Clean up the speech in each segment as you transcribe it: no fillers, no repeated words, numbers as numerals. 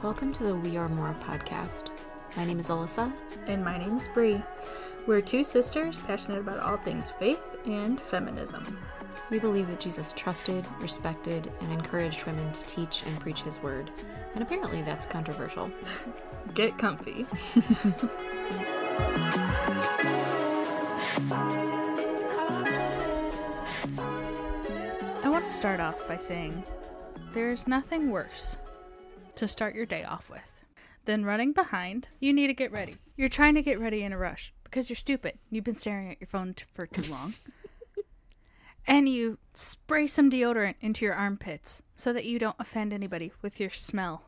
Welcome to the We Are More podcast. My name is Alyssa. And my name's Bree. We're two sisters passionate about all things faith and feminism. We believe that Jesus trusted, respected, and encouraged women to teach and preach his word. And apparently that's controversial. Get comfy. I want to start off by saying there's nothing worse to start your day off with than running behind. You need to get ready. You're trying to get ready in a rush because you're stupid. You've been staring at your phone for too long. And you spray some deodorant into your armpits so that you don't offend anybody with your smell.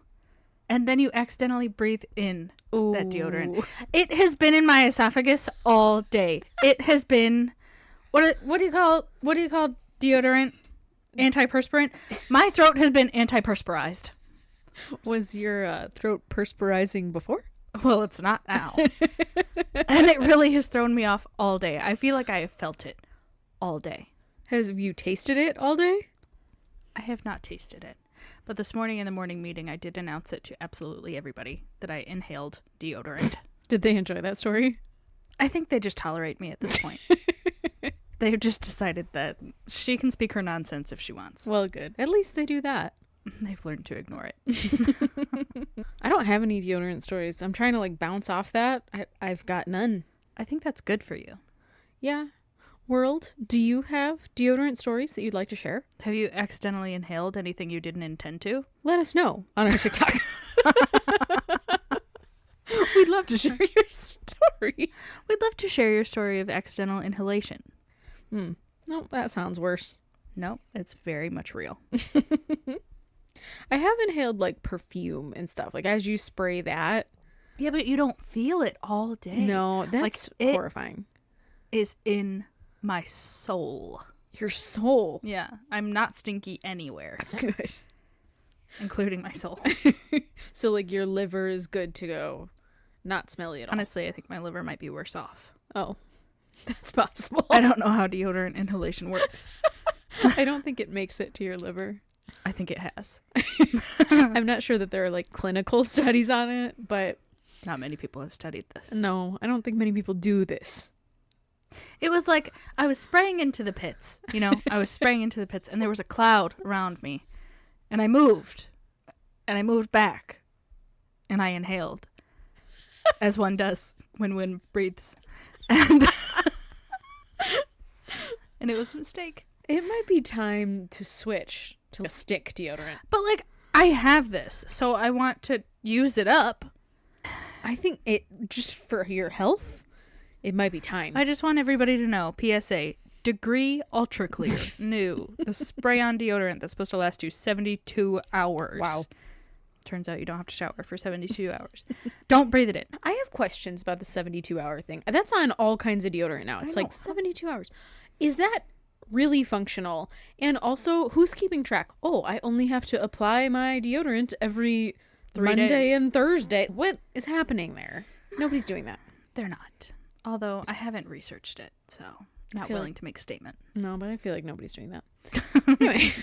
And then you accidentally breathe in that deodorant. It has been in my esophagus all day. It has been what do you call deodorant? Antiperspirant. My throat has been antiperspirized. Was your throat perspirizing before? Well, it's not now. And it really has thrown me off all day. I feel like I have felt it all day. Have you tasted it all day? I have not tasted it. But this morning in the morning meeting, I did announce it to absolutely everybody that I inhaled deodorant. Did they enjoy that story? I think they just tolerate me at this point. They've just decided that she can speak her nonsense if she wants. Well, good. At least they do that. They've learned to ignore it. I don't have any deodorant stories. I'm trying to bounce off that. I've got none. I think that's good for you. Yeah. World, do you have deodorant stories that you'd like to share? Have you accidentally inhaled anything you didn't intend to? Let us know on our TikTok. We'd love to share your story. We'd love to share your story of accidental inhalation. No, that sounds worse. Nope, it's very much real. I have inhaled perfume and stuff. As you spray that. Yeah, but you don't feel it all day. No, that's horrifying. It is in my soul. Your soul? Yeah, I'm not stinky anywhere. Good. Including my soul. So your liver is good to go. Not smelly at all. Honestly, I think my liver might be worse off. Oh, that's possible. I don't know how deodorant inhalation works. I don't think it makes it to your liver. I think it has. I'm not sure that there are clinical studies on it, but not many people have studied this. No, I don't think many people do this. It was I was spraying into the pits, I was spraying into the pits and there was a cloud around me and I moved back and I inhaled as one does when wind breathes. And it was a mistake. It might be time to switch to a stick deodorant. But I have this, so I want to use it up. I think it just for your health, it might be time. I just want everybody to know, PSA, Degree Ultra Clear, new. The spray-on deodorant that's supposed to last you 72 hours. Wow. Turns out you don't have to shower for 72 hours. Don't breathe it in. I have questions about the 72-hour thing. That's on all kinds of deodorant now. It's 72 hours. Is that really functional? And also, who's keeping track? Oh, I only have to apply my deodorant every 3 Monday days. and Thursday. What is happening there? Nobody's doing that. They're not. Although I haven't researched it, so not willing to make a statement. No, but I feel like nobody's doing that. Anyway.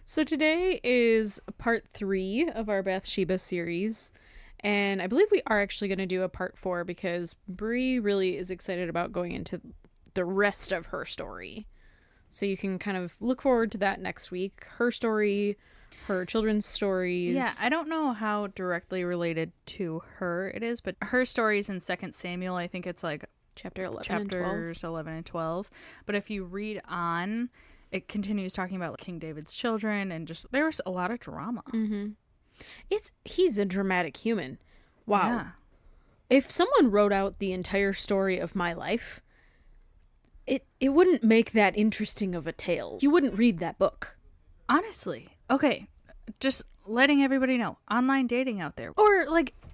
So today is part 3 of our Bathsheba series. And I believe we are actually going to do a part 4 because Bree really is excited about going into the rest of her story. So you can kind of look forward to that next week. Her story, her children's stories. Yeah, I don't know how directly related to her it is, but her stories in 2 Samuel, I think it's chapters 11 and 12. But if you read on, it continues talking about King David's children and just there's a lot of drama. Mm-hmm. He's a dramatic human. Wow. Yeah. If someone wrote out the entire story of my life, it wouldn't make that interesting of a tale. You wouldn't read that book. Honestly. Okay. Just letting everybody know. Online dating out there. Or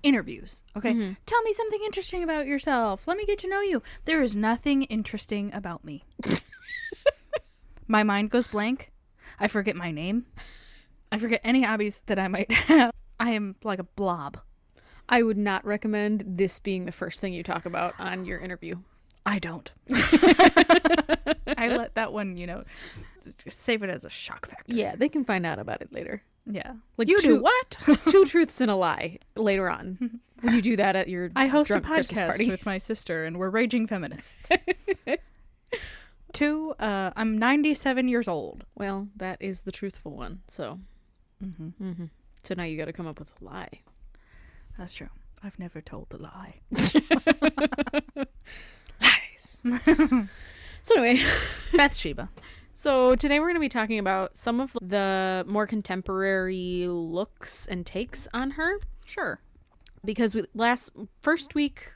interviews. Okay. Mm-hmm. Tell me something interesting about yourself. Let me get to know you. There is nothing interesting about me. My mind goes blank. I forget my name. I forget any hobbies that I might have. I am like a blob. I would not recommend this being the first thing you talk about on your interview. I don't. I let that one, just save it as a shock factor. Yeah, they can find out about it later. Yeah. Like You do two, what? two truths and a lie later on. When you do that at your I host a drunk Christmas podcast party. with my sister, and we're raging feminists. 2, I'm 97 years old. Well, that is the truthful one. So, so now you got to come up with a lie. That's true. I've never told the lie. Lies. So anyway, Bathsheba. so today we're going to be talking about some of the more contemporary looks and takes on her. Sure. Because first week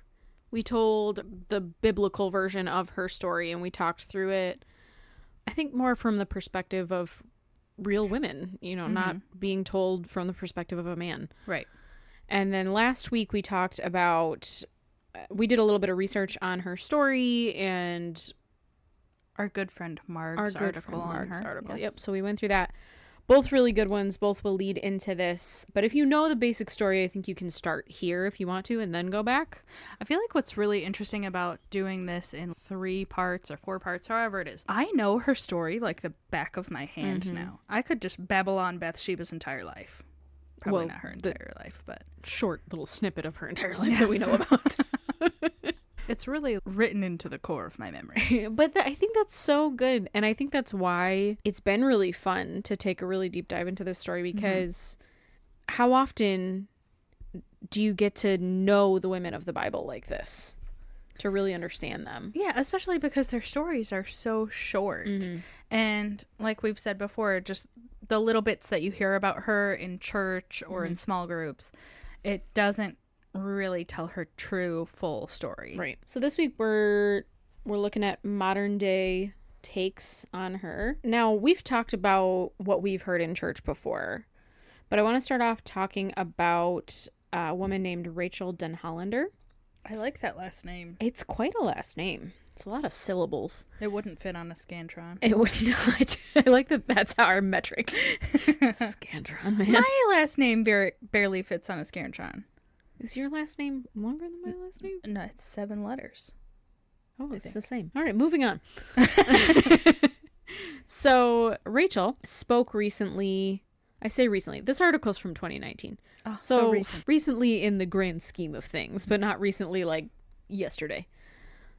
we told the biblical version of her story and we talked through it, I think more from the perspective of real women, not being told from the perspective of a man. Right. And then last week we talked about, we did a little bit of research on her story and our good friend Marg's article. Yes. Yep. So we went through that. Both really good ones. Both will lead into this. But if you know the basic story, I think you can start here if you want to and then go back. I feel like what's really interesting about doing this in 3 parts or 4 parts, however it is, I know her story like the back of my hand now. I could just babble on Bathsheba's entire life. Probably not her entire life, but short little snippet of her entire life that we know about. It's really written into the core of my memory. But I think that's so good. And I think that's why it's been really fun to take a really deep dive into this story, because how often do you get to know the women of the Bible like this? To really understand them. Yeah, especially because their stories are so short. And like we've said before, just the little bits that you hear about her in church or in small groups, it doesn't really tell her true full story. Right. So this week we're looking at modern day takes on her. Now, we've talked about what we've heard in church before, but I want to start off talking about a woman named Rachel Denhollander. I like that last name. It's quite a last name. It's a lot of syllables. It wouldn't fit on a Scantron. It would not. I like that that's our metric. Scantron, man. My last name barely fits on a Scantron. Is your last name longer than my last name? No, it's 7 letters. Oh, it's the same. All right, moving on. So Rachel spoke recently. I say recently. This article's from 2019. Oh, so recent. Recently in the grand scheme of things, but not recently like yesterday.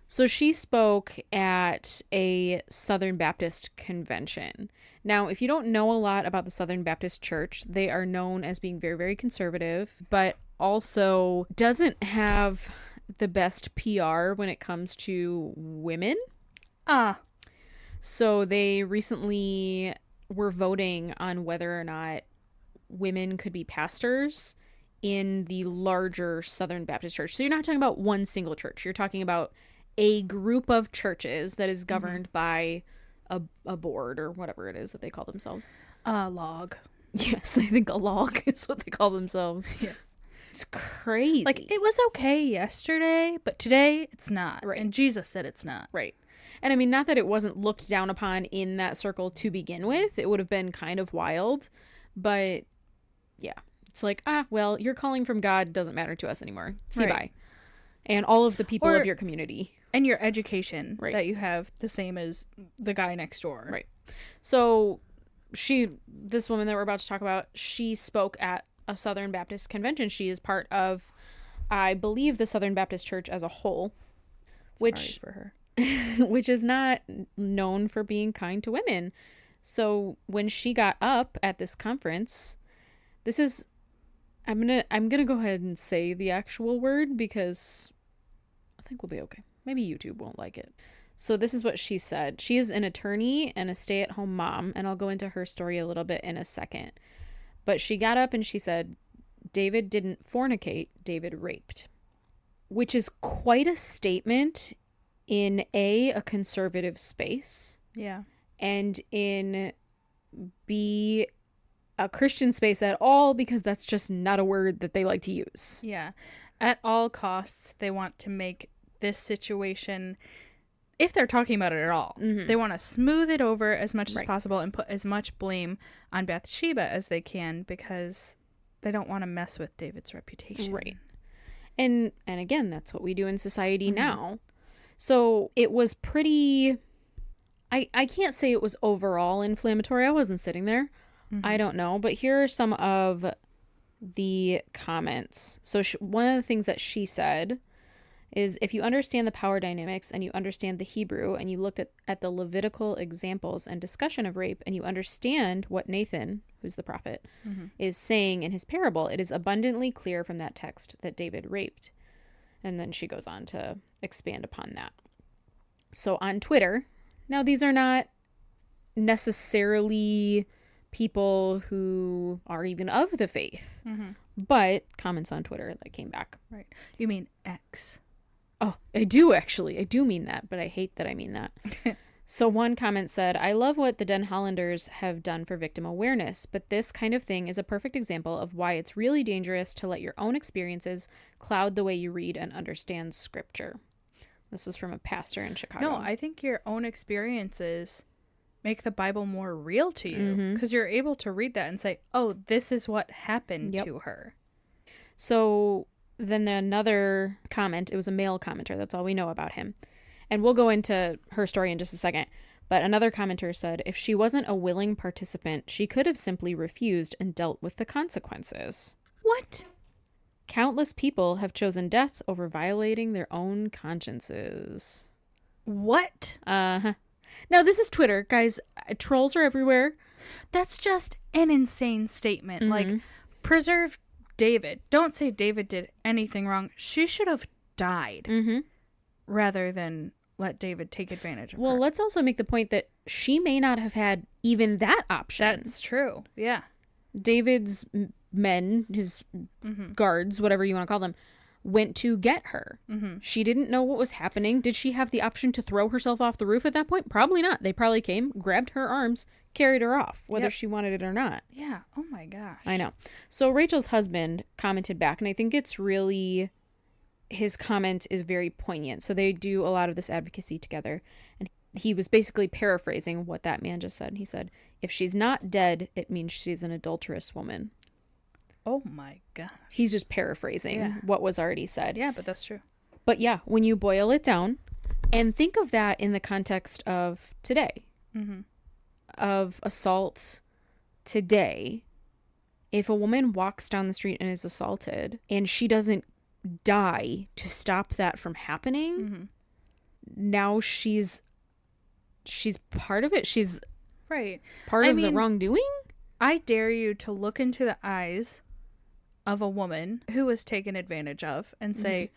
So she spoke at a Southern Baptist convention. Now, if you don't know a lot about the Southern Baptist Church, they are known as being very, very conservative, but also doesn't have the best PR when it comes to women. So they recently were voting on whether or not women could be pastors in the larger Southern Baptist Church. So you're not talking about one single church. You're talking about a group of churches that is governed by a board or whatever it is that they call themselves. Log. Yes, I think a log is what they call themselves. Yes. It's crazy. Like, it was okay yesterday, but today it's not. Right. And Jesus said it's not. Right. And I mean, not that it wasn't looked down upon in that circle to begin with. It would have been kind of wild. But yeah, it's like, well, your calling from God doesn't matter to us anymore. See you, bye. And all of the people of your community. And your education that you have the same as the guy next door. Right. So this woman that we're about to talk about, she spoke at a Southern Baptist convention. She is part of, I believe, the Southern Baptist Church as a whole, which for her. which is not known for being kind to women. So when she got up at this conference, I'm gonna go ahead and say the actual word because I think we'll be okay. Maybe YouTube won't like it. So this is what she said. She is an attorney and a stay-at-home mom, and I'll go into her story a little bit in a second. But she got up and she said, David didn't fornicate, David raped. Which is quite a statement in a conservative space. Yeah. And in B, a Christian space at all, because that's just not a word that they like to use. Yeah. At all costs, they want to make this situation, if they're talking about it at all, they want to smooth it over as much as possible and put as much blame on Bathsheba as they can because they don't want to mess with David's reputation. Right. And again, that's what we do in society now. So it was pretty, I can't say it was overall inflammatory. I wasn't sitting there. I don't know. But here are some of the comments. So one of the things that she said is, if you understand the power dynamics and you understand the Hebrew and you looked at the Levitical examples and discussion of rape and you understand what Nathan, who's the prophet, is saying in his parable, it is abundantly clear from that text that David raped. And then she goes on to expand upon that. So on Twitter, now these are not necessarily people who are even of the faith, but comments on Twitter that came back. Right. You mean X? Oh, I do actually. I do mean that, but I hate that I mean that. So one comment said, I love what the Den Hollanders have done for victim awareness, but this kind of thing is a perfect example of why it's really dangerous to let your own experiences cloud the way you read and understand scripture. This was from a pastor in Chicago. No, I think your own experiences make the Bible more real to you, because you're able to read that and say, oh, this is what happened to her. So then another comment, it was a male commenter. That's all we know about him. And we'll go into her story in just a second. But another commenter said, if she wasn't a willing participant, she could have simply refused and dealt with the consequences. What? Countless people have chosen death over violating their own consciences. What? Uh-huh. Now, this is Twitter, guys. Trolls are everywhere. That's just an insane statement. Like, preserve David. Don't say David did anything wrong. She should have died rather than let David take advantage of her. Well, let's also make the point that she may not have had even that option. That's true. Yeah. David's men, his guards, whatever you want to call them, went to get her. She didn't know what was happening. Did she have the option to throw herself off the roof at that point? Probably not. They probably came, grabbed her arms, carried her off, whether she wanted it or not. Yeah. Oh my gosh. I know. So Rachel's husband commented back, and I think it's really, his comment is very poignant. So they do a lot of this advocacy together, and he was basically paraphrasing what that man just said. He said, if she's not dead, it means she's an adulterous woman. Oh my gosh. He's just paraphrasing what was already said. Yeah, but that's true. But yeah, when you boil it down and think of that in the context of today, of assault today, if a woman walks down the street and is assaulted and she doesn't die to stop that from happening, now she's part of it. She's part of the wrongdoing. I dare you to look into the eyes of a woman who was taken advantage of and say,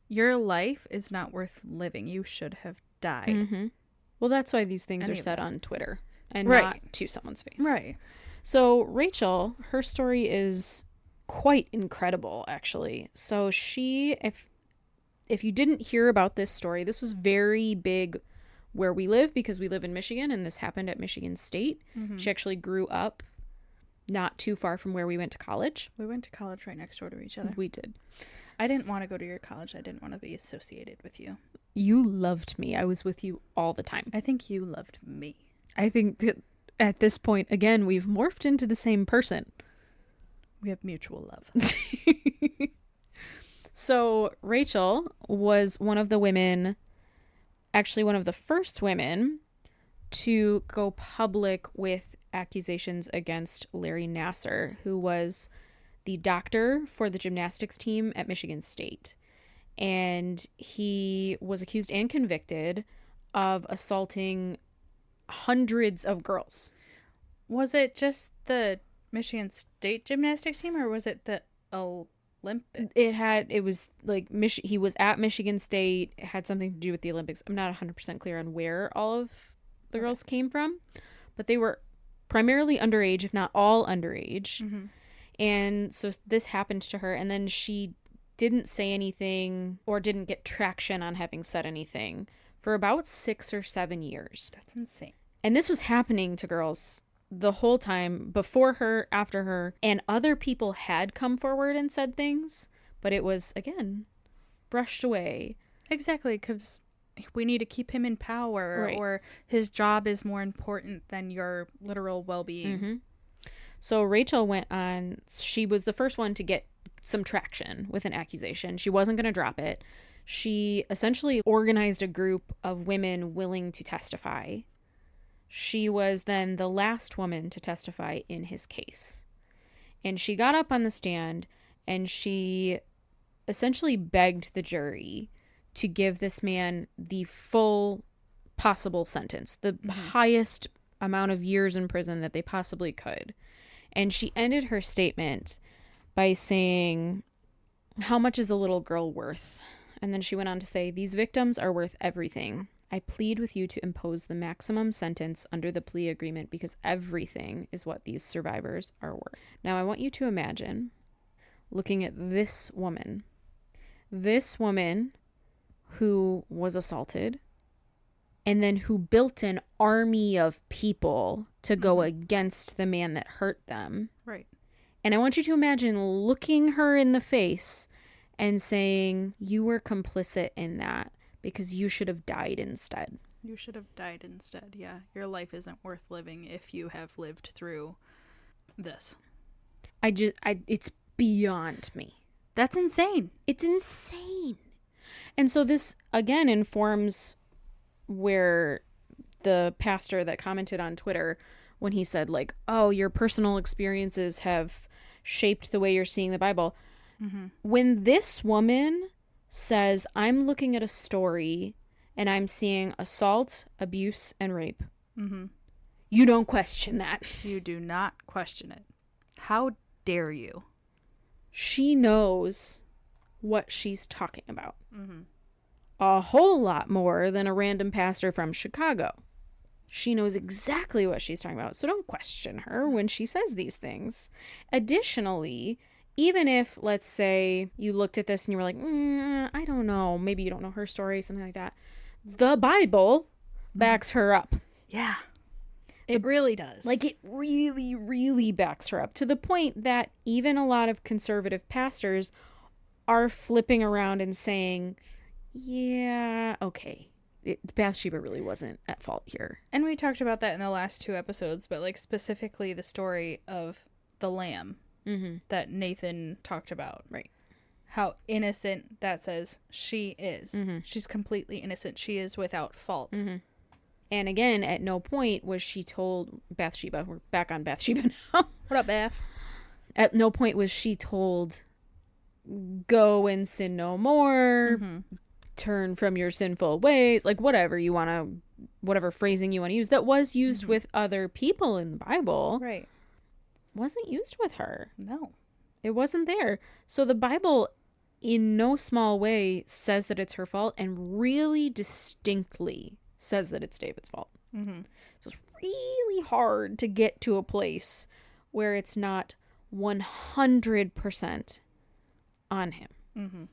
your life is not worth living. You should have died. Well, that's why these things are said on Twitter and not to someone's face. Right. So Rachel, her story is quite incredible, actually. So she, if you didn't hear about this story, this was very big where we live because we live in Michigan, and this happened at Michigan State. She actually grew up not too far from where we went to college. We went to college right next door to each other. We did. I didn't want to go to your college. I didn't want to be associated with you. You loved me. I was with you all the time. I think you loved me. I think that at this point, again, we've morphed into the same person. We have mutual love. So Rachel was one of the women, actually one of the first women to go public with accusations against Larry Nassar, who was the doctor for the gymnastics team at Michigan State. And he was accused and convicted of assaulting hundreds of girls. Was it just the Michigan State gymnastics team, or was it the Olympic? It was like he was at Michigan State. It had something to do with the Olympics. I'm not 100% clear on where all of the girls came from, but they were primarily underage, if not all underage. And so this happened to her, and then she didn't say anything or didn't get traction on having said anything for about 6 or 7 years. That's insane. And this was happening to girls the whole time, before her, after her, and other people had come forward and said things, but it was, again, brushed away. Exactly, because we need to keep him in power, or his job is more important than your literal well-being. So Rachel went on, she was the first one to get some traction with an accusation. She wasn't going to drop it. She essentially organized a group of women willing to testify She was then the last woman to testify in his case. And she got up on the stand and she essentially begged the jury to give this man the full possible sentence, the highest amount of years in prison that they possibly could. And she ended her statement by saying, "How much is a little girl worth?" And then she went on to say, "These victims are worth everything. I plead with you to impose the maximum sentence under the plea agreement because everything is what these survivors are worth." Now, I want you to imagine looking at this woman who was assaulted and then who built an army of people to go against the man that hurt them. Right. And I want you to imagine looking her in the face and saying, "You were complicit in that because you should have died instead." You should have died instead. Yeah. Your life isn't worth living if you have lived through this. It's beyond me. That's insane. It's insane. And so this, again, informs where the pastor that commented on Twitter when he said, like, "Oh, your personal experiences have shaped the way you're seeing the Bible." When this woman says, "I'm looking at a story and I'm seeing assault, abuse, and rape," you don't question that. You do not question it. How dare you? She knows what she's talking about. A whole lot more than a random pastor from Chicago. She knows exactly what she's talking about, so don't question her when she says these things. Additionally, even if, let's say, you looked at this and you were like, I don't know, maybe you don't know her story, something like that, the Bible backs her up. Yeah. It really does. Like, it really, really backs her up to the point that even a lot of conservative pastors are flipping around and saying, yeah, okay, Bathsheba really wasn't at fault here. And we talked about that in the last 2 episodes, but like specifically the story of the lamb that Nathan talked about. Right. How innocent that says she is. She's completely innocent. She is without fault. And again, at no point was she told, Bathsheba, we're back on Bathsheba now. What up, Bath? At no point was she told, go and sin no more, turn from your sinful ways, like whatever phrasing you want to use that was used with other people in the Bible. Right. Wasn't used with her. No. It wasn't there. So the Bible, in no small way, says that it's her fault and really distinctly says that it's David's fault. So it's really hard to get to a place where it's not 100% on him.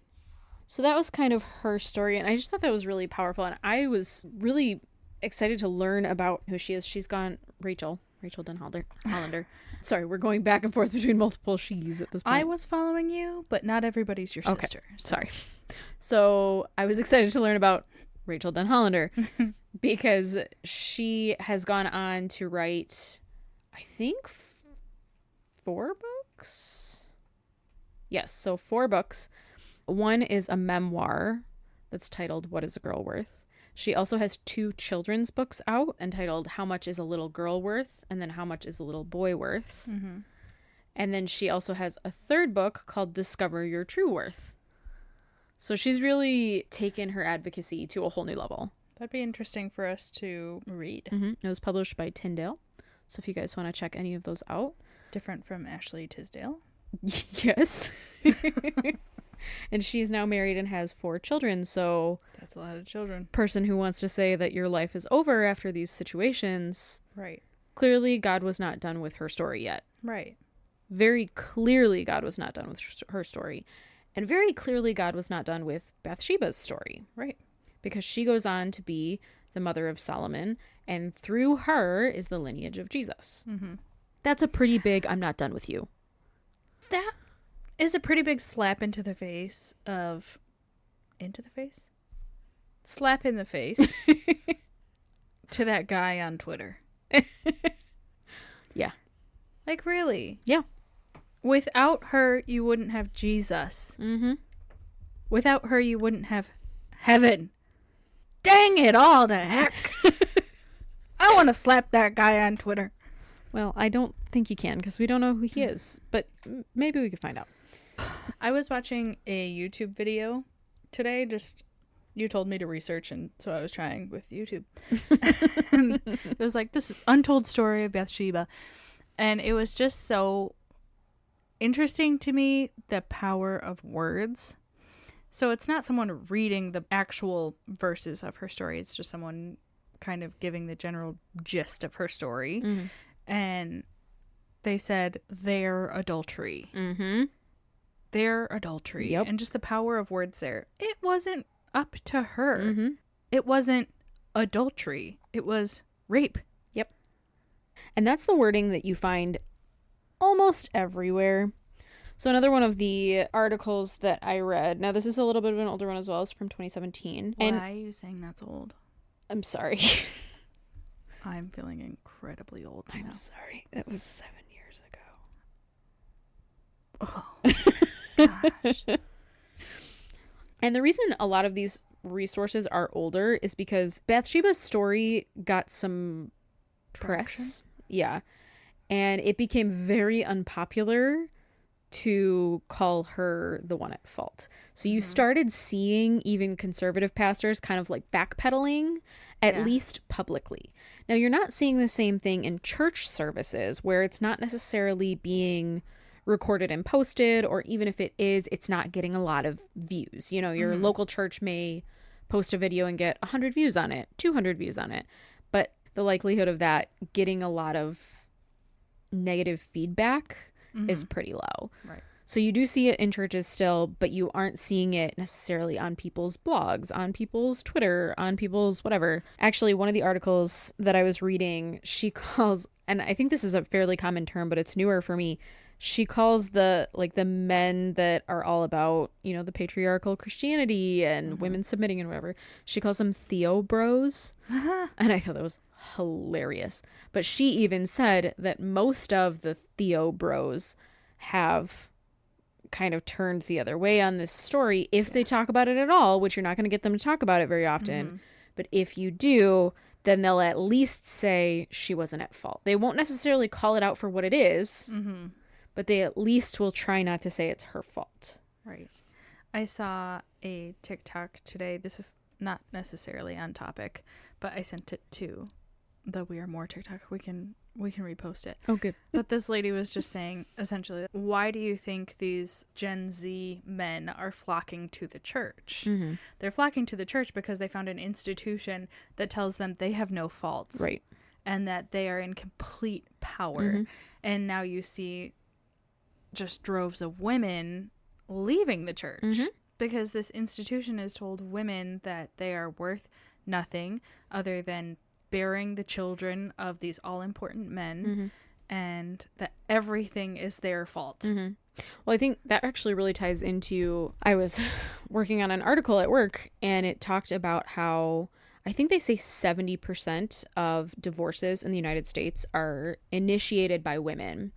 So that was kind of her story, and I just thought that was really powerful, and I was really excited to learn about who she is. She's gone, Rachel Hollander. Sorry, we're going back and forth between multiple she's at this point. I was following you, but not everybody's your sister. Sorry. So I was excited to learn about Rachel Den Hollander because she has gone on to write, I think, 4 books. Yes, so 4 books. One is a memoir that's titled What is a Girl Worth? She also has 2 children's books out entitled How Much is a Little Girl Worth? And then How Much is a Little Boy Worth? And then she also has a 3rd book called Discover Your True Worth. So she's really taken her advocacy to a whole new level. That'd be interesting for us to read. It was published by Tyndale. So if you guys want to check any of those out. Different from Ashley Tisdale. Yes. And she's now married and has 4 children. So that's a lot of children. Person who wants to say that your life is over after these situations. Right. Clearly, God was not done with her story yet. Right. Very clearly, God was not done with her story. And very clearly, God was not done with Bathsheba's story. Right. Because she goes on to be the mother of Solomon. And through her is the lineage of Jesus. That's a pretty big, I'm not done with you. That is a pretty big slap into the face slap in the face to that guy on Twitter. Yeah. Like, really? Yeah. Without her, you wouldn't have Jesus. Without her, you wouldn't have heaven. Dang it all to heck. I want to slap that guy on Twitter. Well, I don't think you can because we don't know who he is, but maybe we could find out. I was watching a YouTube video today. Just you told me to research, and so I was trying with YouTube. And it was like this untold story of Bathsheba, and it was just so interesting to me, the power of words. So it's not someone reading the actual verses of her story. It's just someone kind of giving the general gist of her story. Mm-hmm. And they said their adultery. Mm-hmm. Their adultery. Yep. And just the power of words there. It wasn't up to her. Mm-hmm. It wasn't adultery. It was rape. Yep. And that's the wording that you find almost everywhere. So another one of the articles that I read, now this is a little bit of an older one as well, it's from 2017. Why And are you saying that's old? I'm sorry. I'm feeling incredibly old now. I'm sorry. That was 7 years ago. Oh, gosh. And the reason a lot of these resources are older is because Bathsheba's story got some press. Yeah. And it became very unpopular to call her the one at fault. So you started seeing even conservative pastors kind of like backpedaling, at least publicly. Now, you're not seeing the same thing in church services where it's not necessarily being recorded and posted, or even if it is, it's not getting a lot of views. You know, your local church may post a video and get 100 views on it, 200 views on it, but the likelihood of that getting a lot of negative feedback is pretty low. Right. So you do see it in churches still, but you aren't seeing it necessarily on people's blogs, on people's Twitter, on people's whatever. Actually, one of the articles that I was reading, she calls, and I think this is a fairly common term, but it's newer for me. She calls the men that are all about, you know, the patriarchal Christianity and women submitting and whatever. She calls them Theo bros. And I thought that was hilarious. But she even said that most of the Theo bros have kind of turned the other way on this story if they talk about it at all, which you're not going to get them to talk about it very often. But if you do, then they'll at least say she wasn't at fault. They won't necessarily call it out for what it is, but they at least will try not to say it's her fault. Right. I saw a TikTok today. This is not necessarily on topic, but I sent it to the We Are More TikTok. We can repost it. Oh, good. But this lady was just saying, essentially, why do you think these Gen Z men are flocking to the church? They're flocking to the church because they found an institution that tells them they have no faults. Right. And that they are in complete power. And now you see just droves of women leaving the church because this institution has told women that they are worth nothing other than bearing the children of these all-important men and that everything is their fault. Well, I think that actually really ties into, I was working on an article at work and it talked about how I think they say 70% of divorces in the United States are initiated by women.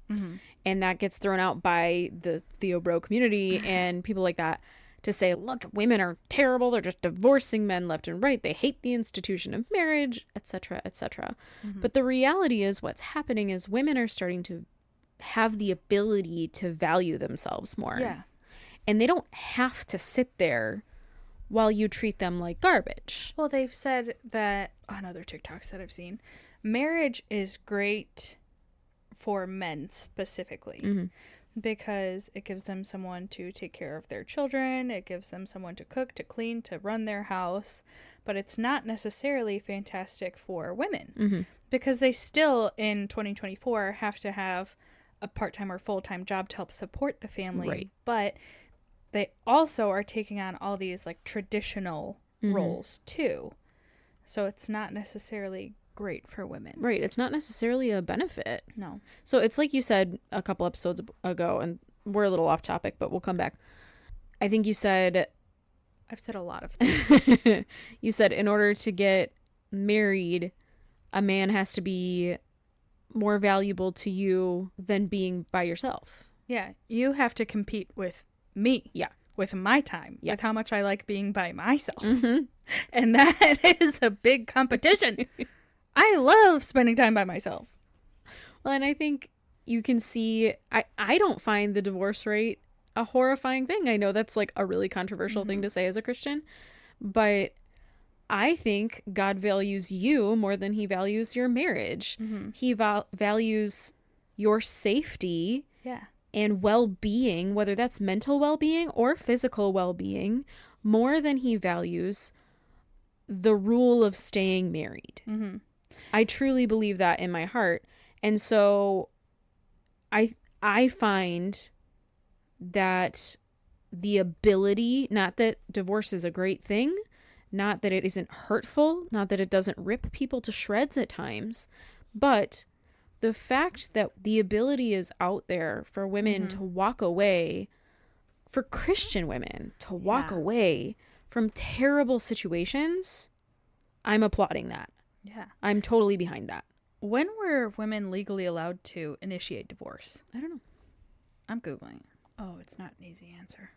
And that gets thrown out by the Theo Bro community and people like that to say, look, women are terrible. They're just divorcing men left and right. They hate the institution of marriage, etc., etc. But the reality is what's happening is women are starting to have the ability to value themselves more. Yeah. And they don't have to sit there while you treat them like garbage. Well, they've said that on other TikToks that I've seen, marriage is great for men specifically because it gives them someone to take care of their children. It gives them someone to cook, to clean, to run their house. But it's not necessarily fantastic for women because they still in 2024 have to have a part-time or full-time job to help support the family. Right. But they also are taking on all these like traditional roles too. So it's not necessarily great for women. Right. It's not necessarily a benefit. No. So it's like you said a couple episodes ago, and we're a little off topic, but we'll come back. I think you said... I've said a lot of things. You said in order to get married, a man has to be more valuable to you than being by yourself. Yeah. You have to compete with me. Yeah. With my time. Yeah. With how much I like being by myself. And that is a big competition. I love spending time by myself. Well, and I think you can see, I don't find the divorce rate a horrifying thing. I know that's like a really controversial thing to say as a Christian, but I think God values you more than he values your marriage. He values your safety and well-being, whether that's mental well-being or physical well-being, more than he values the rule of staying married. I truly believe that in my heart. And so I find that the ability, not that divorce is a great thing, not that it isn't hurtful, not that it doesn't rip people to shreds at times, but the fact that the ability is out there for women to walk away, for Christian women to walk away from terrible situations, I'm applauding that. Yeah. I'm totally behind that. When were women legally allowed to initiate divorce? I don't know. I'm Googling. Oh, it's not an easy answer.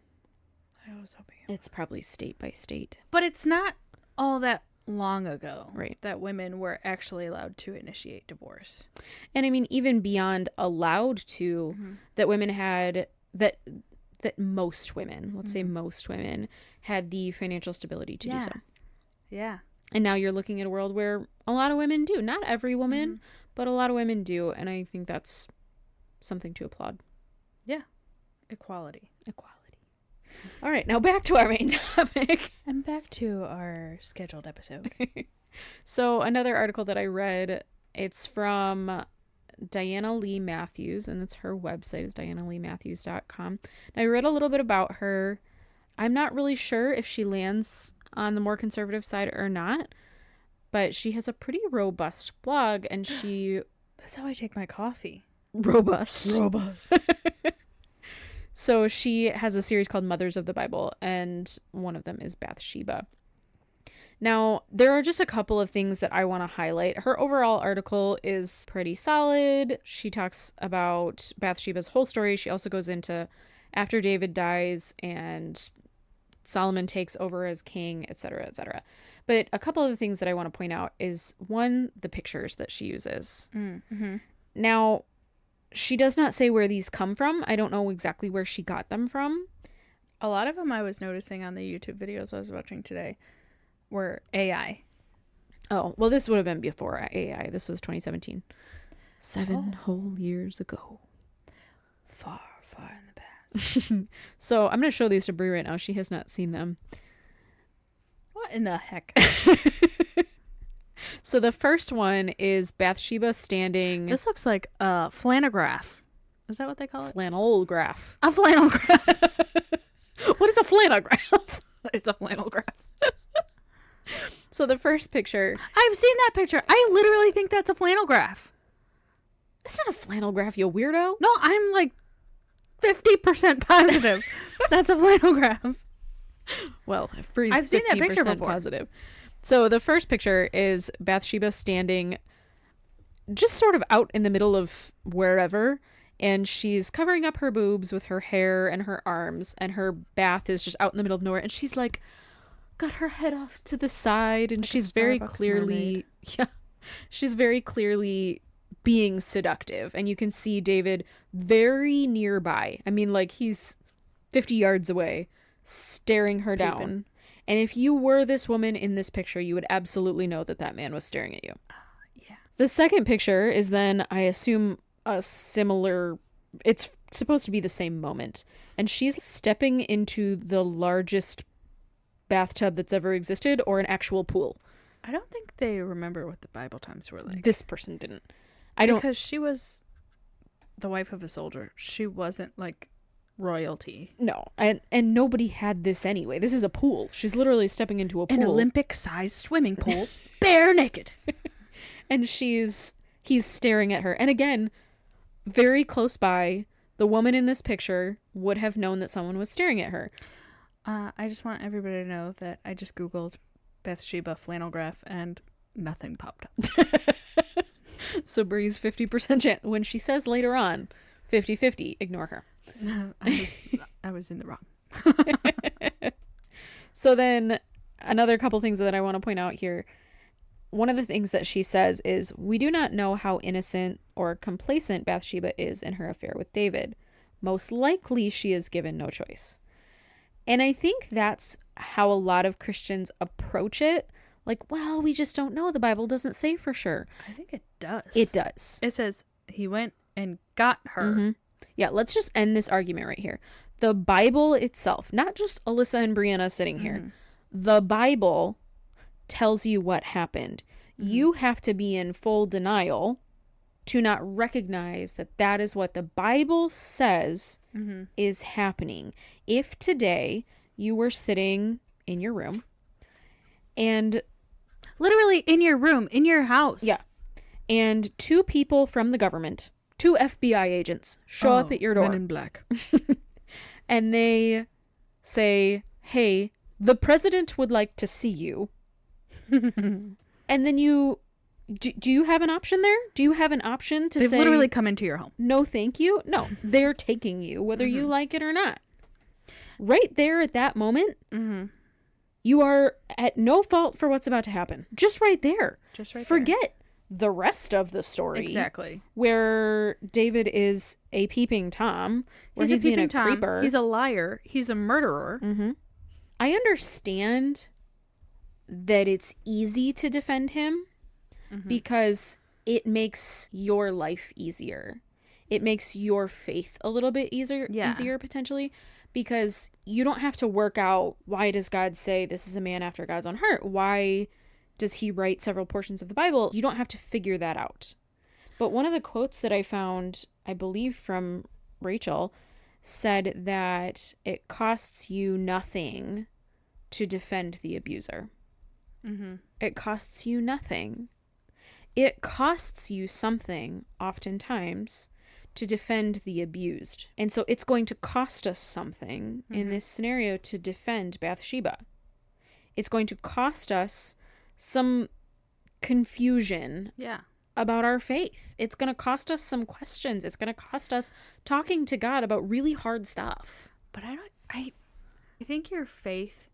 I was hoping It's probably state by state. But it's not all that long ago, Right, that women were actually allowed to initiate divorce. And I mean, even beyond allowed to, that women had, that most women, let's say most women, had the financial stability to do so. Yeah. And now you're looking at a world where a lot of women do. Not every woman, but a lot of women do. And I think that's something to applaud. Yeah. Equality. All right, now back to our main topic. And back to our scheduled episode. So another article that I read, it's from Diana Lee Matthews, and it's her website is dianaleematthews.com. I read a little bit about her. I'm not really sure if she lands on the more conservative side or not, but she has a pretty robust blog, and she... That's how I take my coffee. Robust. Robust. So she has a series called Mothers of the Bible, and one of them is Bathsheba. Now, there are just a couple of things that I want to highlight. Her overall article is pretty solid. She talks about Bathsheba's whole story. She also goes into after David dies and Solomon takes over as king, etc., etc. But a couple of the things that I want to point out is, one, the pictures that she uses. Now, she does not say where these come from. I don't know exactly where she got them from. A lot of them I was noticing on the YouTube videos I was watching today were AI. Oh, well, this would have been before AI. This was 2017. 7 whole years ago. Far, far in the past. So I'm going to show these to Brie right now. She has not seen them. What in the heck? So the first one is Bathsheba standing... This looks like a flannelgraph. Is that what they call it? Flannelgraph. A flannelgraph. What is a flannelgraph? It's a flannelgraph. So the first picture... I've seen that picture. I literally think that's a flannelgraph. It's not a flannelgraph, you weirdo. No, I'm like 50% positive that's a flannelgraph. Well, if Brie's I've seen that picture 50% before. positive. So the first picture is Bathsheba standing just sort of out in the middle of wherever, and she's covering up her boobs with her hair and her arms, and her bath is just out in the middle of nowhere, and she's like got her head off to the side, and Like she's a very Starbucks clearly she's very clearly being seductive, and you can see David very nearby. I mean, like, he's 50 yards away staring her down. And if you were this woman in this picture, you would absolutely know that that man was staring at you. Yeah. The second picture is then, I assume, a similar... It's supposed to be the same moment. And she's stepping into the largest bathtub that's ever existed, or an actual pool. I don't think they remember what the Bible times were like. This person didn't. Because she was the wife of a soldier. She wasn't like royalty. No, and nobody had this anyway. This is a pool. She's literally stepping into a pool. An Olympic-sized swimming pool, bare naked. And he's staring at her. And again, very close by, the woman in this picture would have known that someone was staring at her. I just want everybody to know that I just Googled Bathsheba flannelgraph and nothing popped up. So Brie's 50% chance. When she says later on, 50-50, ignore her. I was in the wrong. So then another couple things that I want to point out here. one of the things that she says is, we do not know how innocent or complacent Bathsheba is in her affair with David. Most likely she is given no choice. And I think that's how a lot of Christians approach it. Like, well, we just don't know. The Bible doesn't say for sure. I think it does. It does. It says he went and got her. Mm-hmm. Yeah, let's just end this argument right here. The Bible itself, not just Alyssa and Brianna sitting here, the Bible tells you what happened. You have to be in full denial to not recognize that that is what the Bible says is happening. If today you were sitting in your room and literally in your room, in your house. Yeah. And two people from the government, two FBI agents, show up at your door. Men in black. And they say, hey, the president would like to see you. And then you... Do you have an option there? Do you have an option to say... They've literally come into your home. No, thank you? No, they're taking you, whether you like it or not. Right there at that moment, you are at no fault for what's about to happen. Just right there. Just right Forget the rest of the story. Exactly. Where David is a peeping Tom. Where he's being a creeper. He's a liar. He's a murderer. I understand that it's easy to defend him because it makes your life easier. It makes your faith a little bit easier potentially, because you don't have to work out, why does God say this is a man after God's own heart? Why does he write several portions of the Bible? You don't have to figure that out. But one of the quotes that I found, I believe from Rachel, said that it costs you nothing to defend the abuser. It costs you nothing. It costs you something, oftentimes, to defend the abused. And so it's going to cost us something in this scenario to defend Bathsheba. It's going to cost us some confusion about our faith. It's going to cost us some questions. It's going to cost us talking to God about really hard stuff. But I think your faith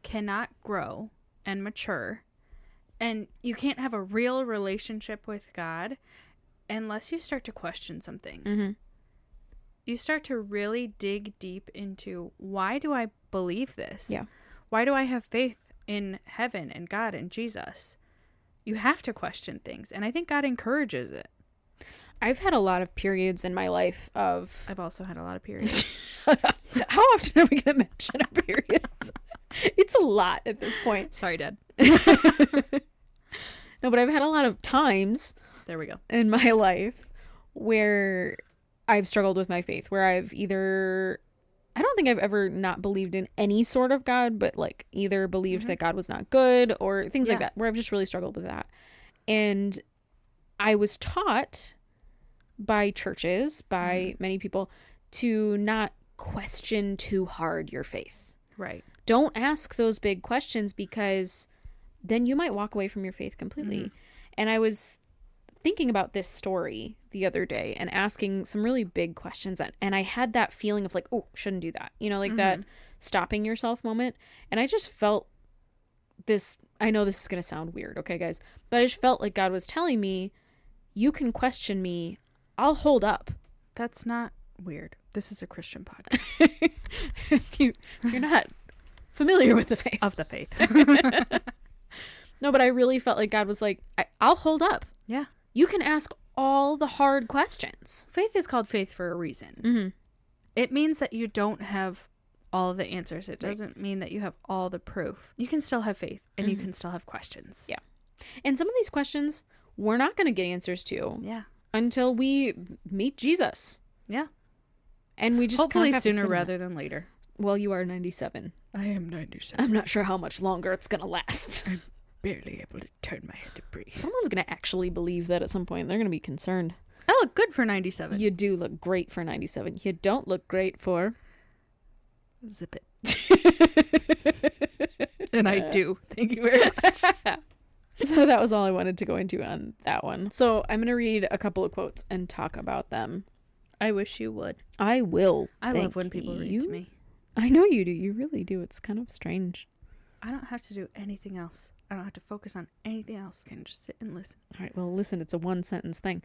cannot grow and mature, and you can't have a real relationship with God unless you start to question some things. You start to really dig deep into, why do I believe this? Yeah. Why do I have faith in heaven and God and Jesus? You have to question things, and I think God encourages it. I've had a lot of periods in my life of... I've also had a lot of periods. How often are we going to mention our periods? It's a lot at this point. Sorry, Dad. No, but I've had a lot of times... There we go. In my life where I've struggled with my faith, where I've either... I don't think I've ever not believed in any sort of God, but like either believed that God was not good or things like that, where I've just really struggled with that. And I was taught by churches, by many people, to not question too hard your faith. Right. Don't ask those big questions, because then you might walk away from your faith completely. And I was thinking about this story the other day and asking some really big questions, and I had that feeling of like, oh, shouldn't do that, you know, like that stopping yourself moment. And I just felt this, I know this is going to sound weird, okay guys, but I just felt like God was telling me, you can question me, I'll hold up. That's not weird. This is a Christian podcast. if you're not familiar with the faith. Of the faith. No, but I really felt like God was like, I'll hold up. Yeah. You can ask all the hard questions. Faith is called faith for a reason. It means that you don't have all the answers. It doesn't mean that you have all the proof. You can still have faith, and you can still have questions. Yeah. And some of these questions we're not going to get answers to. Yeah. Until we meet Jesus. Yeah. And we just hopefully kind of sooner rather than later. Well, you are 97. I am 97. I'm not sure how much longer it's going to last. I'm barely able to turn my head to breathe. Someone's going to actually believe that at some point. They're going to be concerned. I look good for 97. You do look great for 97. You don't look great for... Zip it. And I do. Thank you very much. So that was all I wanted to go into on that one. So I'm going to read a couple of quotes and talk about them. I wish you would. I will. I love when people read to me. I know you do. You really do. It's kind of strange. I don't have to do anything else. I don't have to focus on anything else. I can just sit and listen. All right, well, listen, it's a one-sentence thing.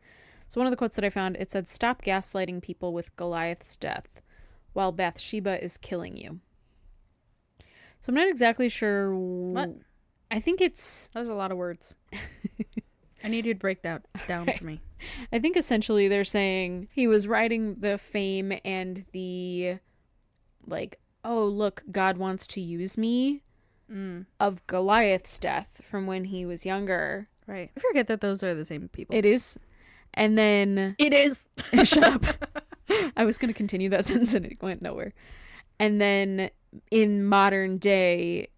So one of the quotes that I found, it said, "Stop gaslighting people with Goliath's death while Bathsheba is killing you." So I'm not exactly sure. What? I think it's... That was a lot of words. I need you to break that down for me. I think essentially they're saying he was riding the fame and the, like, oh, look, God wants to use me of Goliath's death from when he was younger. Right. I forget that those are the same people. It is. And then... It is. Shut up. I was going to continue that sentence and it went nowhere. And then in modern day,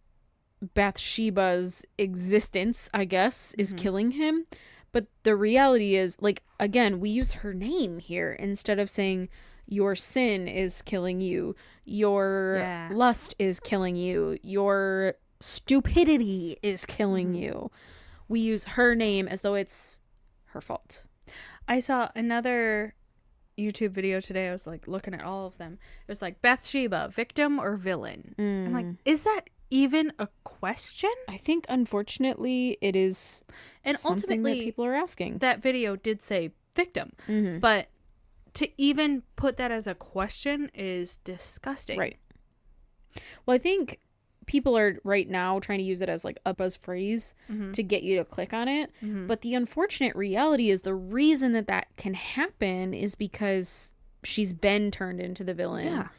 Bathsheba's existence, I guess, is killing him. But the reality is, like, again, we use her name here instead of saying your sin is killing you, your lust is killing you, your stupidity is killing you. We use her name as though it's her fault. I saw another YouTube video today. I was like looking at all of them. It was like Bathsheba, victim or villain? I'm like, is that even a question? I think, unfortunately, it is, and something ultimately that people are asking. That video did say victim, but to even put that as a question is disgusting. Right. Well, I think people are right now trying to use it as like a buzz phrase to get you to click on it. But the unfortunate reality is the reason that that can happen is because she's been turned into the villain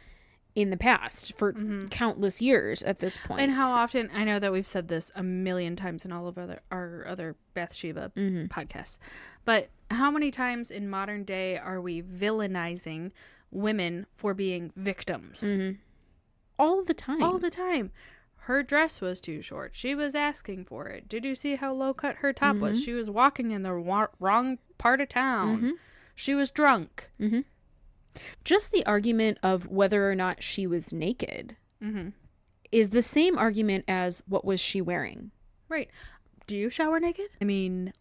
in the past for countless years at this point. And how often, I know that we've said this a million times in all of our other Bathsheba podcasts, but how many times in modern day are we villainizing women for being victims? All the time. All the time. Her dress was too short. She was asking for it. Did you see how low cut her top was? She was walking in the wrong part of town. She was drunk. Just the argument of whether or not she was naked is the same argument as what was she wearing. Right. Do you shower naked? I mean,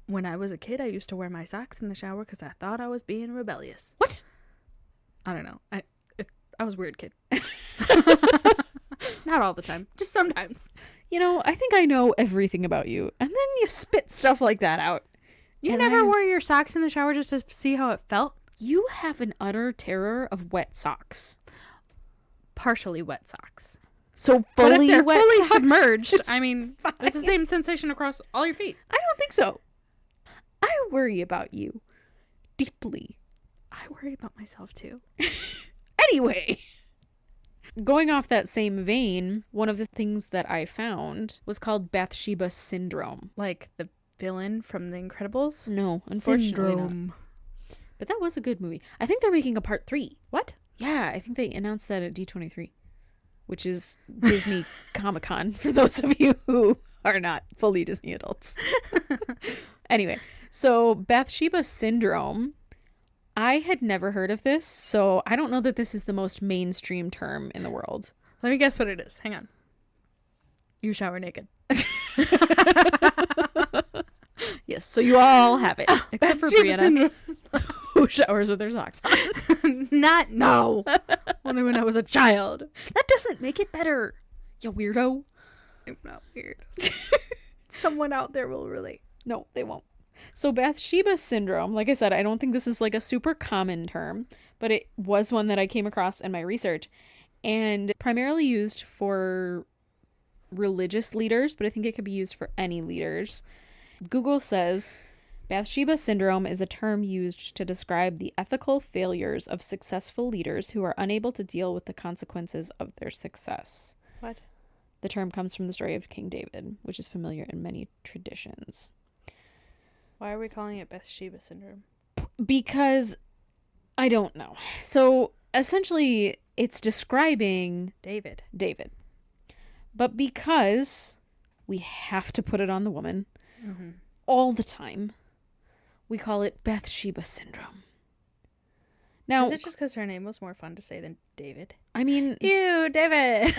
when I was a kid, I used to wear my socks in the shower because I thought I was being rebellious. What? I don't know. I was a weird kid. Not all the time. Just sometimes. You know, I think I know everything about you. And then you spit stuff like that out. You never wore your socks in the shower just to see how it felt? You have an utter terror of wet socks. Partially wet socks. So but fully if they're wet fully socks, submerged, I mean, it's the same sensation across all your feet. I don't think so. I worry about you deeply. I worry about myself too. Anyway, going off that same vein, one of the things that I found was called Bathsheba syndrome. Like the villain from The Incredibles? No, unfortunately not. But that was a good movie. I think they're making a part 3. What? Yeah, I think they announced that at D23, which is Disney Comic-Con for those of you who are not fully Disney adults. Anyway, so Bathsheba syndrome, I had never heard of this, so I don't know that this is the most mainstream term in the world. Let me guess what it is. Hang on. You shower naked. Yes, so you all have it. Except for Bathsheba Brianna, syndrome. who showers with her socks on. No. Only when I was a child. That doesn't make it better, you weirdo. I'm not weird. Someone out there will relate. No, they won't. So Bathsheba syndrome, like I said, I don't think this is like a super common term, but it was one that I came across in my research and primarily used for religious leaders, but I think it could be used for any leaders. Google says Bathsheba syndrome is a term used to describe the ethical failures of successful leaders who are unable to deal with the consequences of their success. What? The term comes from the story of King David, which is familiar in many traditions. Why are we calling it Bathsheba syndrome? Because I don't know. So essentially it's describing David. But because we have to put it on the woman all the time, we call it Bathsheba syndrome. Now, is it just because her name was more fun to say than David? I mean, Ew, David.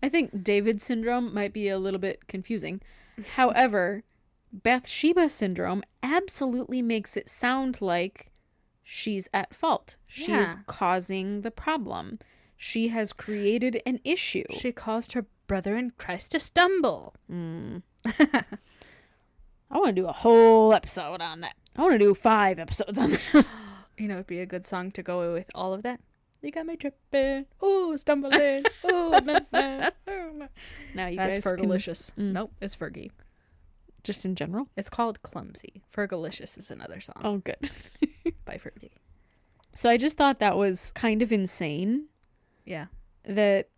I think David syndrome might be a little bit confusing. However, Bathsheba syndrome absolutely makes it sound like she's at fault. She is causing the problem. She has created an issue. She caused her brother in Christ to stumble. I want to do a whole episode on that. I want to do 5 episodes on that. You know, it'd be a good song to go with all of that. You got me tripping. Oh, stumbling. Oh, nah, nah. Now you That's guys Fergalicious. can... Nope, it's Fergie. Just in general? It's called Clumsy. Fergalicious is another song. Oh, good. By Fergie. So I just thought that was kind of insane. Yeah. That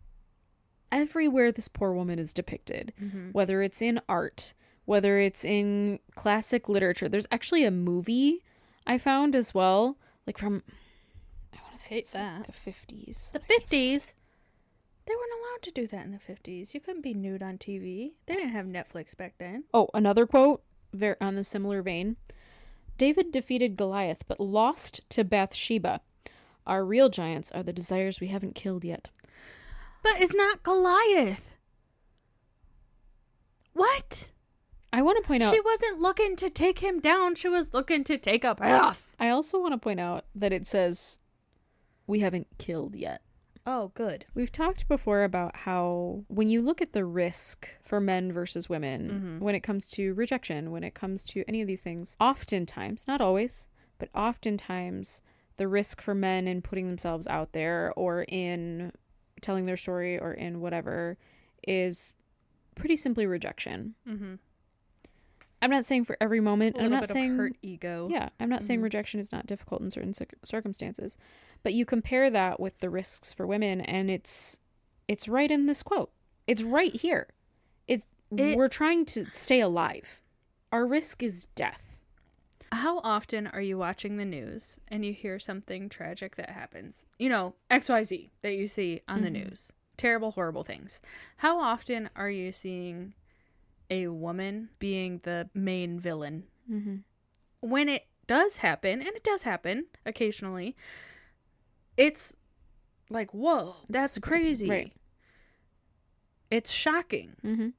everywhere this poor woman is depicted, whether it's in art, whether it's in classic literature, there's actually a movie I found as well, like from, I want to say it's like the 50s. The 50s? They weren't allowed to do that in the 50s. You couldn't be nude on TV. They didn't have Netflix back then. Oh, another quote on the similar vein. David defeated Goliath, but lost to Bathsheba. Our real giants are the desires we haven't killed yet. But it's not Goliath. What? I want to point out... She wasn't looking to take him down. She was looking to take a bath. I also want to point out that it says, we haven't killed yet. Oh, good. We've talked before about how when you look at the risk for men versus women, when it comes to rejection, when it comes to any of these things, oftentimes, not always, but oftentimes the risk for men in putting themselves out there or in telling their story or in whatever is pretty simply rejection. I'm not saying for every moment. I'm not saying hurt ego. Yeah, I'm not saying rejection is not difficult in certain circumstances, but you compare that with the risks for women, and it's right in this quote. It's right here. We're trying to stay alive. Our risk is death. How often are you watching the news and you hear something tragic that happens? You know, XYZ that you see on the news. Terrible, horrible things. How often are you seeing a woman being the main villain? When it does happen, and it does happen occasionally, it's like, whoa, that's crazy. Right. It's shocking.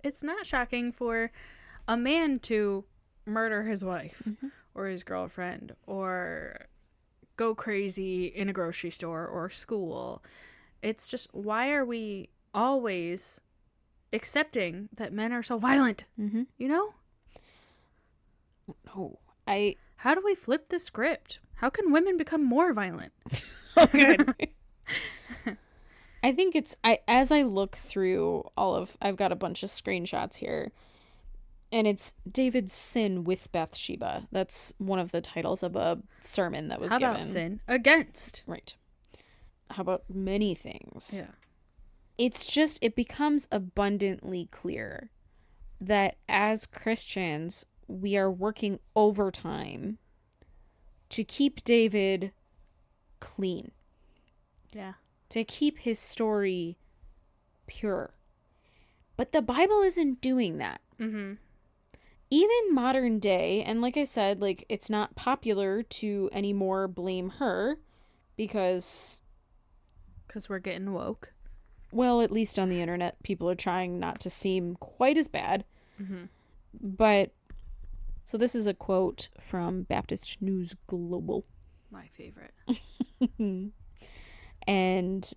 It's not shocking for a man to murder his wife or his girlfriend or go crazy in a grocery store or school. It's just, why are we always accepting that men are so violent? You know? No, How do we flip the script? How can women become more violent? Oh, good. I think as I look through I've got a bunch of screenshots here, and it's David's sin with Bathsheba. That's one of the titles of a sermon that was given. How about sin against? Right. How about many things? Yeah. It's just, it becomes abundantly clear that as Christians, we are working overtime to keep David clean. Yeah. To keep his story pure. But the Bible isn't doing that. Even modern day, and like I said, like, it's not popular to anymore blame her because we're getting woke. Well, at least on the internet, people are trying not to seem quite as bad. But, so this is a quote from Baptist News Global. My favorite. And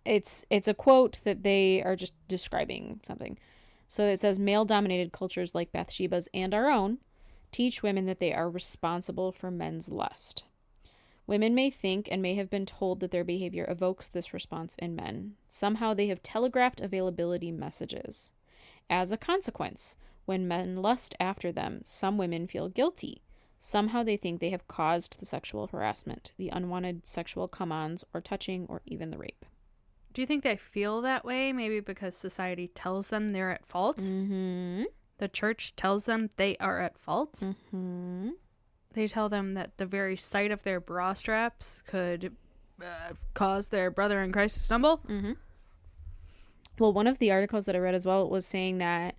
it's a quote that they are just describing something. So it says, male-dominated cultures like Bathsheba's and our own teach women that they are responsible for men's lust. Women may think and may have been told that their behavior evokes this response in men. Somehow they have telegraphed availability messages. As a consequence, when men lust after them, some women feel guilty. Somehow they think they have caused the sexual harassment, the unwanted sexual come-ons, or touching, or even the rape. Do you think they feel that way? Maybe because society tells them they're at fault? The church tells them they are at fault? They tell them that the very sight of their bra straps could cause their brother in Christ to stumble? Well, one of the articles that I read as well was saying that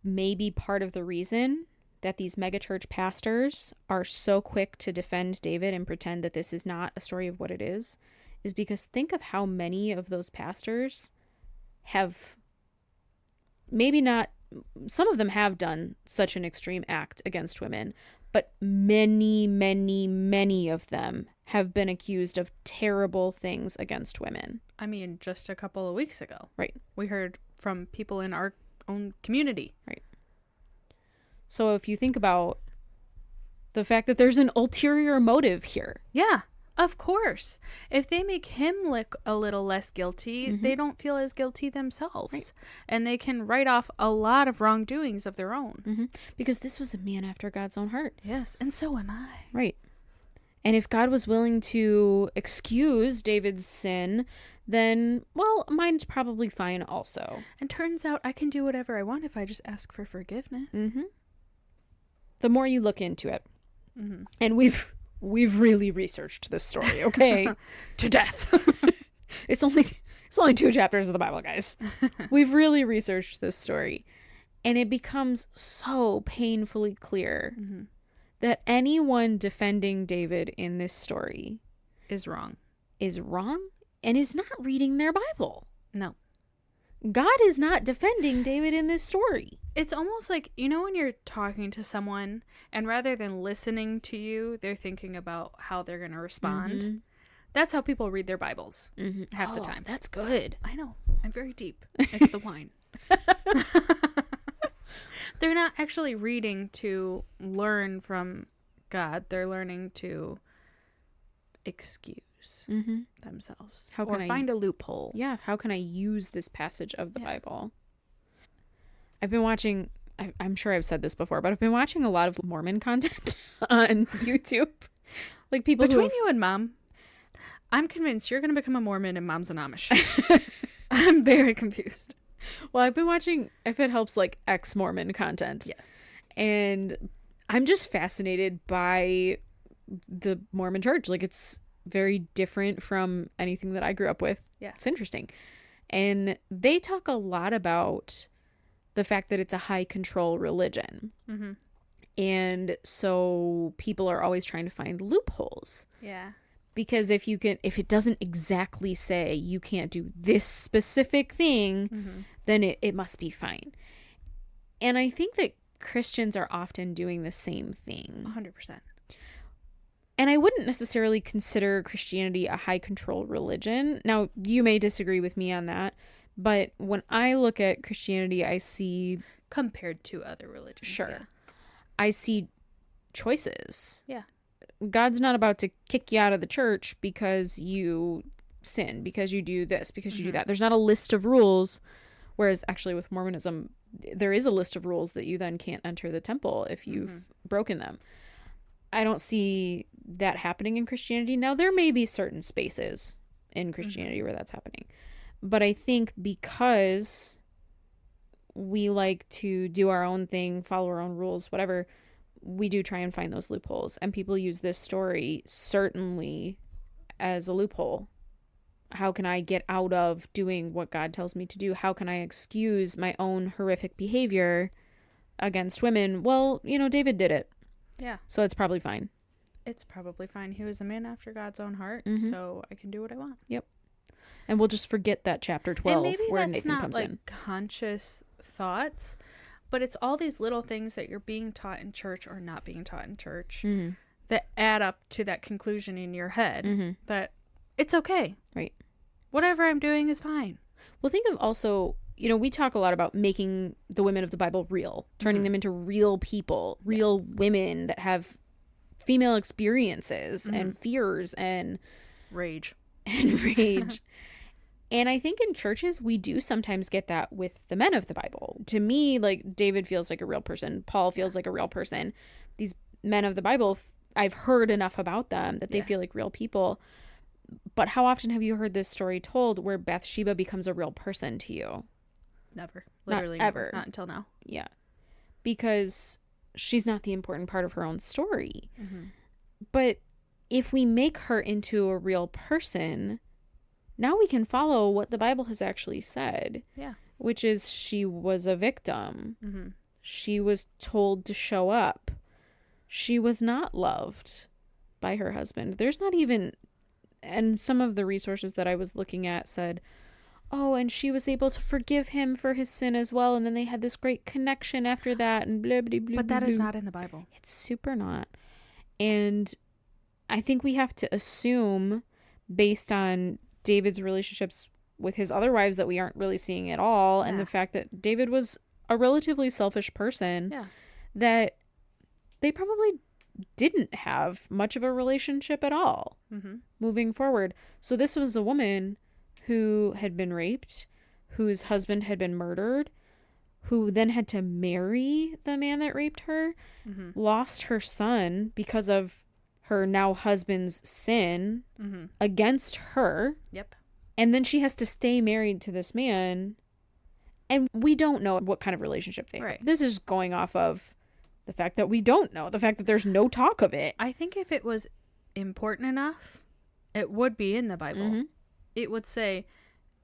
maybe part of the reason that these megachurch pastors are so quick to defend David and pretend that this is not a story of what it is because think of how many of those pastors have, maybe not, some of them have done such an extreme act against women, but many, many, many of them have been accused of terrible things against women. I mean, just a couple of weeks ago. Right. We heard from people in our own community. Right. So if you think about the fact that there's an ulterior motive here. Yeah, of course. If they make him look a little less guilty, they don't feel as guilty themselves. Right. And they can write off a lot of wrongdoings of their own. Because this was a man after God's own heart. Yes, and so am I. Right. And if God was willing to excuse David's sin, then, well, mine's probably fine also. And turns out I can do whatever I want if I just ask for forgiveness. The more you look into it, and we've really researched this story, okay? To death. It's only 2 chapters of the Bible, guys. We've really researched this story, and it becomes so painfully clear that anyone defending David in this story Is wrong. And is not reading their Bible. No. God is not defending David in this story. It's almost like, you know, when you're talking to someone and rather than listening to you, they're thinking about how they're going to respond. That's how people read their Bibles half the time. That's good. I know. I'm very deep. It's the wine. They're not actually reading to learn from God. They're learning to excuse themselves. How can I find a loophole? Yeah, how can I use this passage of the Bible? I've been watching, I'm sure I've said this before, but I've been watching a lot of Mormon content on YouTube. Like people Between you and Mom, I'm convinced you're going to become a Mormon and Mom's an Amish. I'm very confused. Well, I've been watching, if it helps, like ex-Mormon content. Yeah. And I'm just fascinated by the Mormon church. Like it's very different from anything that I grew up with. Yeah. It's interesting. And they talk a lot about the fact that it's a high control religion. And so people are always trying to find loopholes. Yeah. Because if it doesn't exactly say you can't do this specific thing, then it must be fine. And I think that Christians are often doing the same thing. 100%. And I wouldn't necessarily consider Christianity a high control religion. Now, you may disagree with me on that, but when I look at Christianity, I see... Compared to other religions. Sure. Yeah. I see choices. Yeah. God's not about to kick you out of the church because you sin, because you do this, because you do that. There's not a list of rules, whereas actually with Mormonism, there is a list of rules that you then can't enter the temple if you've broken them. I don't see that happening in Christianity. Now, there may be certain spaces in Christianity where that's happening. But I think because we like to do our own thing, follow our own rules, whatever, we do try and find those loopholes. And people use this story certainly as a loophole. How can I get out of doing what God tells me to do? How can I excuse my own horrific behavior against women? Well, you know, David did it. Yeah. So it's probably fine. It's probably fine. He was a man after God's own heart, so I can do what I want. Yep. And we'll just forget that chapter 12 where Nathan not comes like in. Conscious thoughts, but it's all these little things that you're being taught in church or not being taught in church that add up to that conclusion in your head that it's okay. Right. Whatever I'm doing is fine. Well, think of also, you know, we talk a lot about making the women of the Bible real, turning them into real people, real women that have female experiences and fears and rage. And I think in churches, we do sometimes get that with the men of the Bible. To me, like, David feels like a real person. Paul feels like a real person. These men of the Bible, I've heard enough about them that they feel like real people. But how often have you heard this story told where Bathsheba becomes a real person to you? Never. Literally not never. ever. Not until now. Yeah. Because she's not the important part of her own story. But if we make her into a real person, now we can follow what the Bible has actually said. Yeah. Which is she was a victim. She was told to show up. She was not loved by her husband. There's not even... And some of the resources that I was looking at said, oh, and she was able to forgive him for his sin as well. And then they had this great connection after that and blah, blah, blah. But that blah, is blah. not in the Bible. It's super not. And I think we have to assume, based on David's relationships with his other wives that we aren't really seeing at all, and the fact that David was a relatively selfish person, that they probably didn't have much of a relationship at all moving forward. So this was a woman who had been raped, whose husband had been murdered, who then had to marry the man that raped her, lost her son because of her now husband's sin against her. Yep. And then she has to stay married to this man. And we don't know what kind of relationship they have. Right. This is going off of the fact that we don't know. The fact that there's no talk of it. I think if it was important enough, it would be in the Bible. It would say,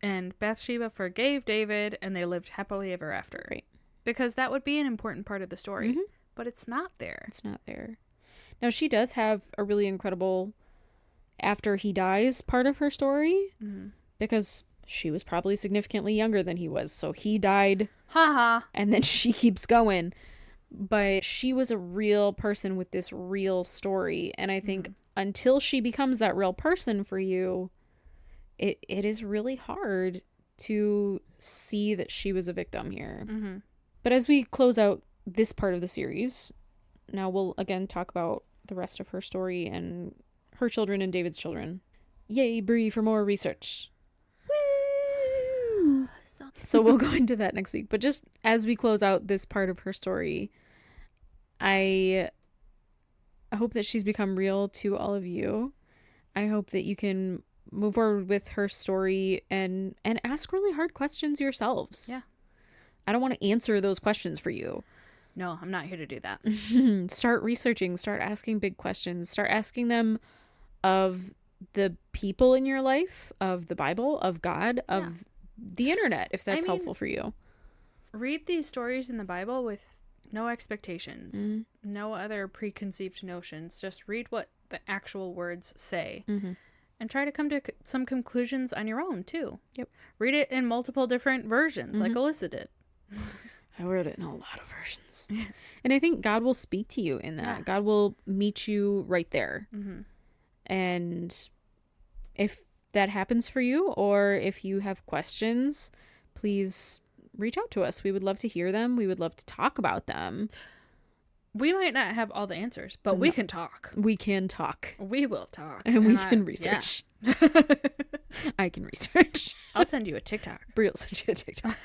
and Bathsheba forgave David and they lived happily ever after. Right. Because that would be an important part of the story. But it's not there. It's not there. Now, she does have a really incredible after he dies part of her story. Because she was probably significantly younger than he was. So he died. And then she keeps going. But she was a real person with this real story. And I think until she becomes that real person for you, it is really hard to see that she was a victim here. But as we close out this part of the series, now we'll again talk about the rest of her story and her children and David's children. Yay, Bree, for more research. Woo! So we'll go into that next week. But just as we close out this part of her story, I hope that she's become real to all of you. I hope that you can move forward with her story and ask really hard questions yourselves. Yeah. I don't want to answer those questions for you. No, I'm not here to do that. Start researching, start asking big questions, start asking them of the people in your life, of the Bible, of God, of the internet, if that's helpful for you. Read these stories in the Bible with no expectations, no other preconceived notions. Just read what the actual words say. And try to come to some conclusions on your own, too. Yep. Read it in multiple different versions, like Alyssa did. I read it in a lot of versions. And I think God will speak to you in that. God will meet you right there. And if that happens for you, or if you have questions, please reach out to us. We would love to hear them. We would love to talk about them. We might not have all the answers, but we can talk. We can talk. We will talk. And we can research. Yeah. I can research. I'll send you a TikTok. Brie will send you a TikTok.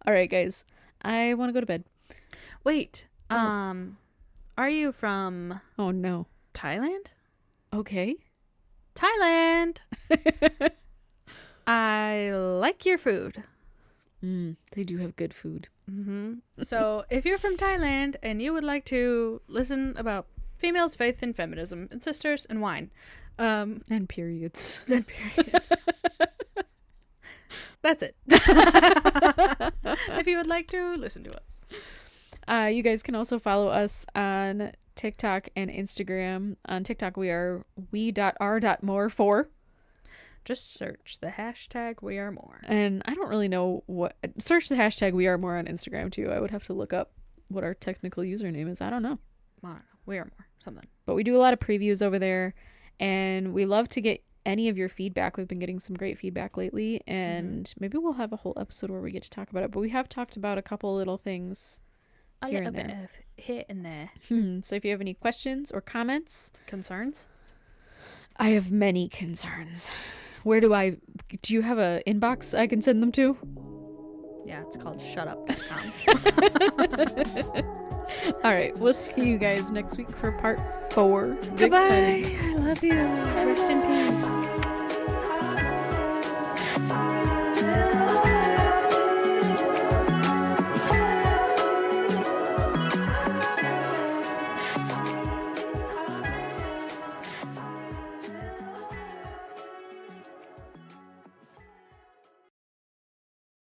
All right, guys. I want to go to bed. Wait. Are you from... Oh, no. Thailand? Okay. Thailand! I like your food. They do have good food. So if you're from Thailand and you would like to listen about females, faith, and feminism, and sisters, and wine. And periods. And periods. That's it. If you would like to listen to us. You guys can also follow us on TikTok and Instagram. On TikTok, we are we.r.more4. Just search the hashtag We Are More. And I don't really know what... Search the hashtag We Are More on Instagram, too. I would have to look up what our technical username is. I don't know. We Are More. Something. But we do a lot of previews over there. And we love to get any of your feedback. We've been getting some great feedback lately. And maybe we'll have a whole episode where we get to talk about it. But we have talked about a couple little things a here little and bit there. of here and there. So if you have any questions or comments... Concerns? I have many concerns. Do you have a inbox I can send them to? Yeah, it's called shutup.com. All right, we'll see you guys next week for part 4. Goodbye. I love you. Rest in peace.